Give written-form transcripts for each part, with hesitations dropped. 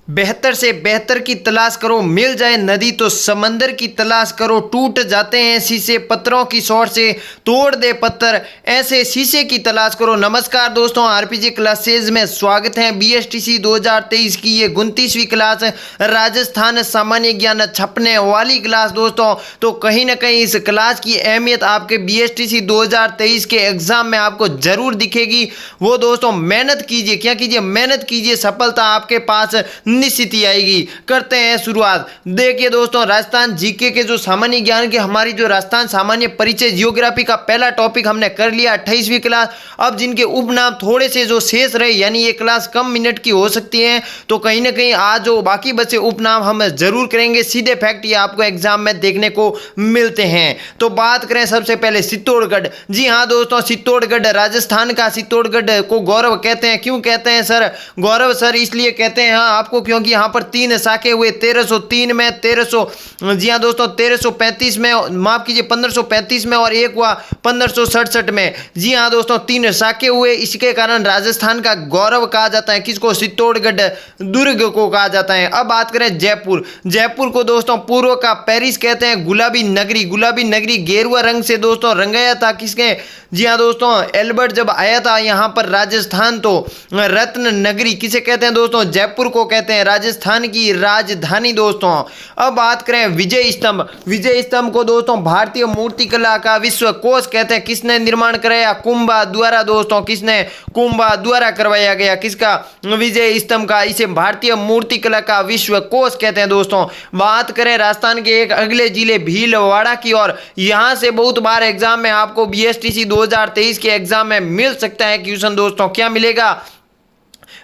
बेहतर से बेहतर की तलाश करो, मिल जाए नदी तो समंदर की तलाश करो। टूट जाते हैं शीशे पत्थरों की शॉट से, तोड़ दे पत्थर ऐसे शीशे की तलाश करो। नमस्कार दोस्तों, आरपीजी क्लासेज में स्वागत है। बीएसटीसी 2023 की ये 29वीं क्लास राजस्थान सामान्य ज्ञान छपने वाली क्लास दोस्तों। तो कहीं ना कहीं इस क्लास की अहमियत आपके बीएसटीसी 2023 के एग्जाम में आपको जरूर दिखेगी। वो दोस्तों मेहनत कीजिए, क्या कीजिए, मेहनत कीजिए, सफलता आपके पास निश्चित ही आएगी। करते हैं शुरुआत। देखिए दोस्तों, राजस्थान जीके के जो सामान्य ज्ञान के हमारी जो राजस्थान सामान्य परिचय जियोग्राफी का पहला टॉपिक हमने कर लिया 28वीं क्लास। अब जिनके उपनाम थोड़े से जो शेष रहे, यानी ये क्लास कम मिनट की हो सकती है, तो कहीं ना कहीं आज जो बाकी बचे उपनाम हम जरूर करेंगे। सीधे फैक्ट ये आपको एग्जाम में देखने को मिलते हैं। तो बात करें सबसे पहले चित्तौड़गढ़। जी हाँ दोस्तों, चित्तौड़गढ़ राजस्थान का, चित्तौड़गढ़ को गौरव कहते हैं। क्यों कहते हैं सर गौरव? सर इसलिए कहते हैं हाँ आपको, क्योंकि यहाँ पर 3 शाखे हुए 1303 में, 1300 जी हाँ दोस्तों 1335 में, माफ कीजिए 1535 में, और एक हुआ 1567 में। जी हाँ दोस्तों 3 शाखे हुए, इसके कारण राजस्थान का गौरव कहा जाता है। किसको? चित्तौड़गढ़ दुर्ग को कहा जाता है। अब बात करें जयपुर। जयपुर को दोस्तों पूर्व का पेरिस कहते हैं। गुलाबी नगरी, गुलाबी नगरी गेरुआ रंग से दोस्तों रंगाया था किसके? जी हाँ दोस्तों एल्बर्ट जब आया था यहाँ पर राजस्थान, तो रत्न नगरी किसे कहते हैं दोस्तों? जयपुर को कहते हैं, राजस्थान की राजधानी दोस्तों। अब बात करें विजय स्तंभ। विजय स्तंभ को दोस्तों भारतीय मूर्तिकला का विश्व कोश कहते हैं। किसने निर्माण कराया? कुंभा द्वारा दोस्तों। किसने? कुंभा द्वारा करवाया गया। किसका? विजय स्तंभ का। इसे भारतीय मूर्तिकला का विश्व कोश कहते हैं दोस्तों। बात करें राजस्थान के एक अगले जिले भीलवाड़ा की, और यहां से बहुत बार एग्जाम में आपको बीएसटीसी 2023 के एग्जाम में मिल सकता है क्वेश्चन दोस्तों। क्या मिलेगा?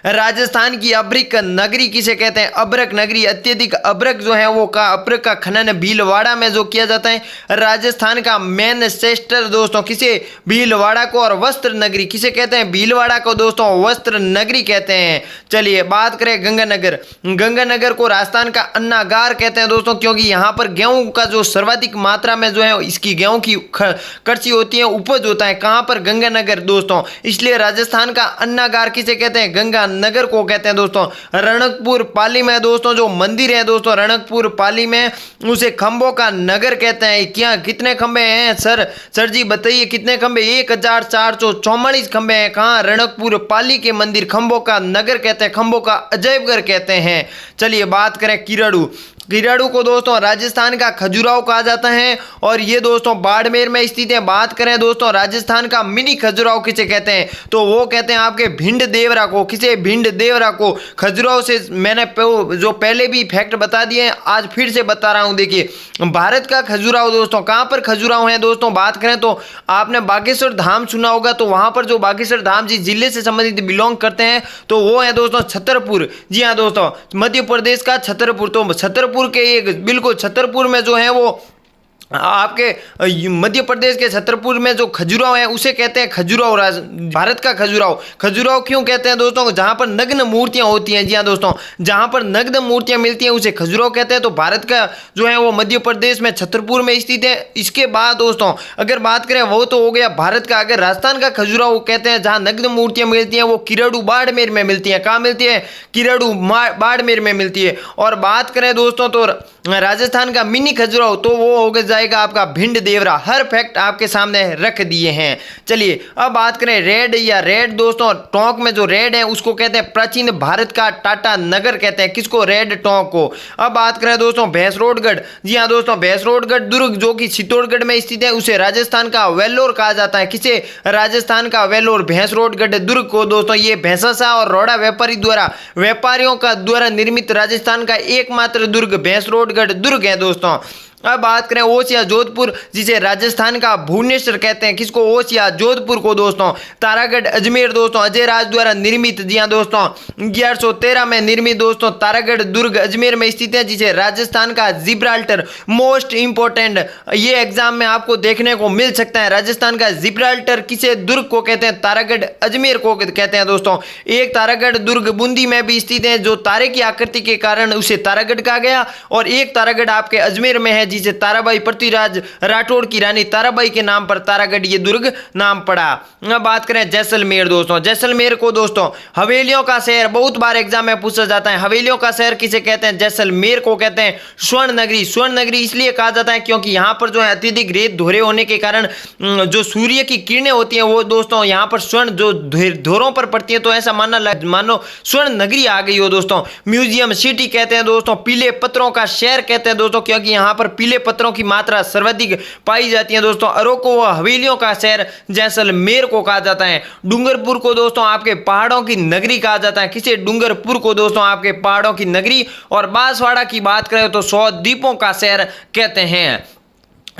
राजस्थान की अब्रक नगरी किसे कहते हैं? अब्रक नगरी। अत्यधिक अब्रक जो है वो का अब्रक का खनन भीलवाड़ा में जो किया जाता है। राजस्थान का मैनचेस्टर दोस्तों किसे? भीलवाड़ा को। और वस्त्र नगरी किसे कहते हैं? भीलवाड़ा को दोस्तों वस्त्र नगरी कहते हैं। चलिए बात करें गंगानगर। गंगानगर को राजस्थान का अन्नागार कहते हैं दोस्तों, क्योंकि यहाँ पर गेहूं का जो सर्वाधिक मात्रा में जो है इसकी गेहूं की कृषि होती है, उपज होता है। कहाँ पर? गंगानगर दोस्तों। इसलिए राजस्थान का अन्नागार किसे कहते हैं? गंगा नगर को कहते हैं दोस्तों। रणकपुर पाली में दोस्तों जो मंदिर है दोस्तों रणकपुर पाली में, उसे खंभों का नगर कहते हैं। क्या कितने खंभे हैं सर जी बताइए कितने खंभे? 1444 खंभे हैं। कहाँ? रणकपुर पाली के मंदिर खंभों का नगर कहते हैं, खंभों का अजयबघर कहते हैं। चलिए बात करें किराड़ू। किराड़ू को दोस्तों राजस्थान का खजुराहो कहा जाता है, और ये दोस्तों बाड़मेर में स्थित है। बात करें दोस्तों राजस्थान का मिनी खजुराहो किसे कहते हैं? तो वो कहते हैं आपके भिंड देवरा को। किसे? भिंड देवरा को। खजुराहो से मैंने जो पहले भी फैक्ट बता दिए, आज फिर से बता रहा हूं। देखिए भारत का खजुराहो दोस्तों, कहां पर खजुराहो है दोस्तों? बात करें तो आपने बागेश्वर धाम सुना होगा, तो वहां पर जो बागेश्वर धाम जिस जिले से संबंधित बिलोंग करते हैं, तो वो है दोस्तों छतरपुर। जी हाँ दोस्तों मध्य प्रदेश का छतरपुर। तो छतरपुर के एक बिल्कुल छतरपुर में जो है वो आपके मध्य प्रदेश के छतरपुर में जो खजुराहो है उसे कहते हैं खजुराहो। भारत का खजुराहो। खजुराहो क्यों कहते हैं दोस्तों? जहां पर नग्न मूर्तियां होती हैं। जी हाँ दोस्तों, जहां पर नग्न मूर्तियां मिलती हैं उसे खजुराहो कहते हैं। तो भारत का जो है वो मध्य प्रदेश में छतरपुर में स्थित है। इसके बाद दोस्तों अगर बात करें, वो तो हो गया भारत का। अगर राजस्थान का खजुराहो कहते हैं जहां नग्न मूर्तियां मिलती हैं, वो किराड़ू बाड़मेर में मिलती है। कहाँ मिलती है? किराड़ू बाड़मेर में मिलती है। और बात करें दोस्तों तो राजस्थान का मिनी खजुराहो, तो वो हो जाएगा आपका भिंड देवरा। हर फैक्ट आपके सामने रख दिए हैं। चलिए अब बात करें रेड या रेड दोस्तों। टोंक में जो रेड है उसको कहते हैं प्राचीन भारत का टाटा नगर कहते हैं। किसको? रेड टोंक को। अब बात करें दोस्तों भैंसरोडगढ़। जी हाँ दोस्तों भैंसरोडगढ़ दुर्ग जो कि चित्तौड़गढ़ में स्थित है, उसे राजस्थान का वेल्लोर कहा जाता है। किसे? राजस्थान का वेल्लोर। भैंसरोडगढ़ दुर्ग को दोस्तों ये भैंसासा और रोड़ा व्यापारियों का द्वारा निर्मित राजस्थान का एकमात्र दुर्ग भैंसरोडगढ़ दुर्ग है दोस्तों। अब बात करें ओसिया जोधपुर, जिसे राजस्थान का भुवनेश्वर कहते हैं। किसको? ओसिया जोधपुर को दोस्तों। तारागढ़ अजमेर दोस्तों अजय राज द्वारा निर्मित। जी हाँ दोस्तों 1113 में निर्मित दोस्तों तारागढ़ दुर्ग अजमेर में स्थित है, जिसे राजस्थान का जिब्राल्टर। मोस्ट इंपोर्टेंट ये एग्जाम में आपको देखने को मिल सकता है। राजस्थान का जिब्राल्टर किसे दुर्ग को कहते हैं? तारागढ़ अजमेर को कहते हैं दोस्तों। एक तारागढ़ दुर्ग बूंदी में भी स्थित है, जो तारे की आकृति के कारण उसे तारागढ़ कहा गया, और एक तारागढ़ आपके अजमेर में है हैं, जिसे ताराबाई पृथ्वीराज राठौड़ की रानी ताराबाई के नाम पर तारागढ़ ये दुर्ग नाम पड़ा। अब बात करें जैसलमेर दोस्तों, जैसलमेर को दोस्तों हवेलियों का शहर बहुत बार एग्जाम में पूछा जाता है। हवेलियों का शहर किसे कहते हैं? जैसलमेर को कहते हैं स्वर्ण नगरी। स्वर्ण नगरी इसलिए कहा जाता है क्योंकि यहाँ पर जो है अत्यधिक रेत धोरे होने के कारण जो सूर्य की किरणें होती हैं वो दोस्तों यहाँ पर स्वर्ण जो धोरों पर पड़ती है, तो ऐसा मानो स्वर्ण नगरी आ गई हो दोस्तों। म्यूजियम सिटी कहते हैं दोस्तों, पीले पत्थरों का शहर कहते हैं दोस्तों, क्योंकि यहाँ पर पीले पत्थरों की मात्रा सर्वाधिक पाई जाती है दोस्तों। अरोको व हवेलियों का शहर जैसलमेर को कहा जाता है। डूंगरपुर को दोस्तों आपके पहाड़ों की नगरी कहा जाता है। किसे? डूंगरपुर को दोस्तों आपके पहाड़ों की नगरी। और बांसवाड़ा की बात करें तो 100 द्वीपों का शहर कहते हैं।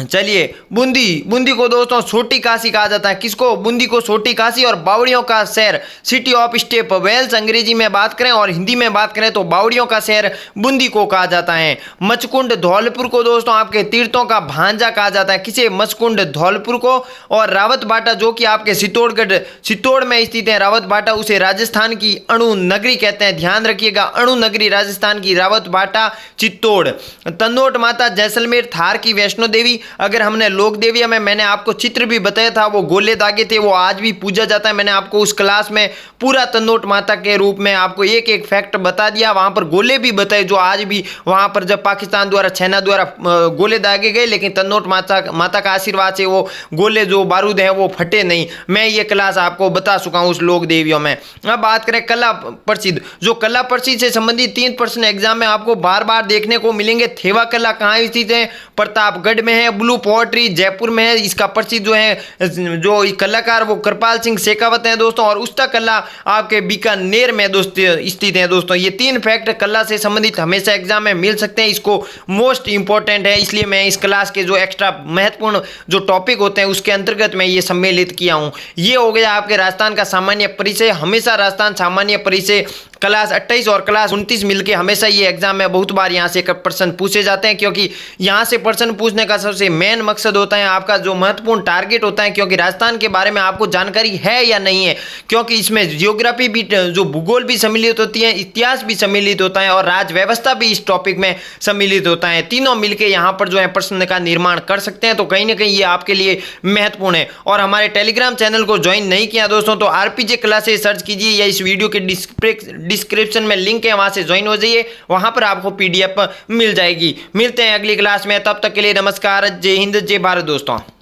चलिए बूंदी को दोस्तों छोटी काशी कहा जाता है। किसको? बूंदी को छोटी काशी। और बावड़ियों का शहर सिटी ऑफ स्टेप वेल्स अंग्रेजी में बात करें, और हिंदी में बात करें तो बावड़ियों का शहर बूंदी को कहा जाता है। मचकुंड धौलपुर को दोस्तों आपके तीर्थों का भांजा कहा जाता है। किसे? मचकुंड धौलपुर को। और रावत बाटा जो कि आपके चित्तौड़ में स्थित है, रावत बाटा, उसे राजस्थान की अणु नगरी कहते हैं। ध्यान रखिएगा, अणु नगरी राजस्थान की रावत बाटा चित्तौड़। तन्नोट माता जैसलमेर, थार की वैष्णो देवी। अगर हमने लोक देविया में मैंने आपको चित्र भी बताया था, वो गोले दागे थे, वो आज भी पूजा जाता है। मैंने आपको उस क्लास में पूरा तन्नोट माता के रूप में आपको एक एक फैक्ट बता दिया, वहां पर गोले भी बताए जो आज भी वहां पर जब पाकिस्तान द्वारा सेना द्वारा गोले दागे गए, लेकिन तन्नोट माता का आशीर्वाद से वो गोले जो बारूद है वो फटे नहीं। मैं ये क्लास आपको बता चुका हूँ उस लोक देवियों में। अब बात करें कला प्रसिद्ध, जो कला प्रसिद्ध से संबंधित 3 प्रश्न एग्जाम में आपको बार बार देखने को मिलेंगे। थेवा कला कहाँ स्थित है? प्रतापगढ़ में है। ब्लू पोएट्री जयपुर में है। इसका प्रसिद्ध जो है जो कलाकार वो कृपाल सिंह शेखावत हैं दोस्तों। और उस्ता कला आपके बीकानेर में दोस्तों स्थित है दोस्तों। ये 3 फैक्ट कला से संबंधित हमेशा एग्जाम में मिल सकते हैं। इसको मोस्ट इंपॉर्टेंट है, इसलिए मैं इस क्लास के जो एक्स्ट्रा महत्वपूर्ण जो टॉपिक होते हैं उसके अंतर्गत मैं ये सम्मिलित किया हूँ। ये हो गया आपके राजस्थान का सामान्य परिचय। हमेशा राजस्थान सामान्य परिचय क्लास 28 और क्लास 29 मिलके हमेशा ये एग्जाम में बहुत बार यहाँ से प्रश्न पूछे जाते हैं, क्योंकि यहाँ से प्रश्न पूछने का सबसे मेन मकसद होता है, आपका जो महत्वपूर्ण टारगेट होता है, क्योंकि राजस्थान के बारे में आपको जानकारी है या नहीं है, क्योंकि इसमें जियोग्राफी भी जो भूगोल भी सम्मिलित होती है, इतिहास भी सम्मिलित होता है और राज व्यवस्था भी इस टॉपिक में सम्मिलित होता है। तीनों मिलकर यहाँ पर जो है प्रश्न का निर्माण कर सकते हैं। तो कहीं ना कहीं ये आपके लिए महत्वपूर्ण है। और हमारे टेलीग्राम चैनल को ज्वाइन नहीं किया दोस्तों तो आरपीजे क्लासेस सर्च कीजिए, या इस वीडियो के डिस्क्रिप्शन में लिंक है, वहां से ज्वाइन हो जाइए, वहां पर आपको पीडीएफ मिल जाएगी। मिलते हैं अगली क्लास में, तब तक के लिए नमस्कार, जय हिंद, जय भारत दोस्तों।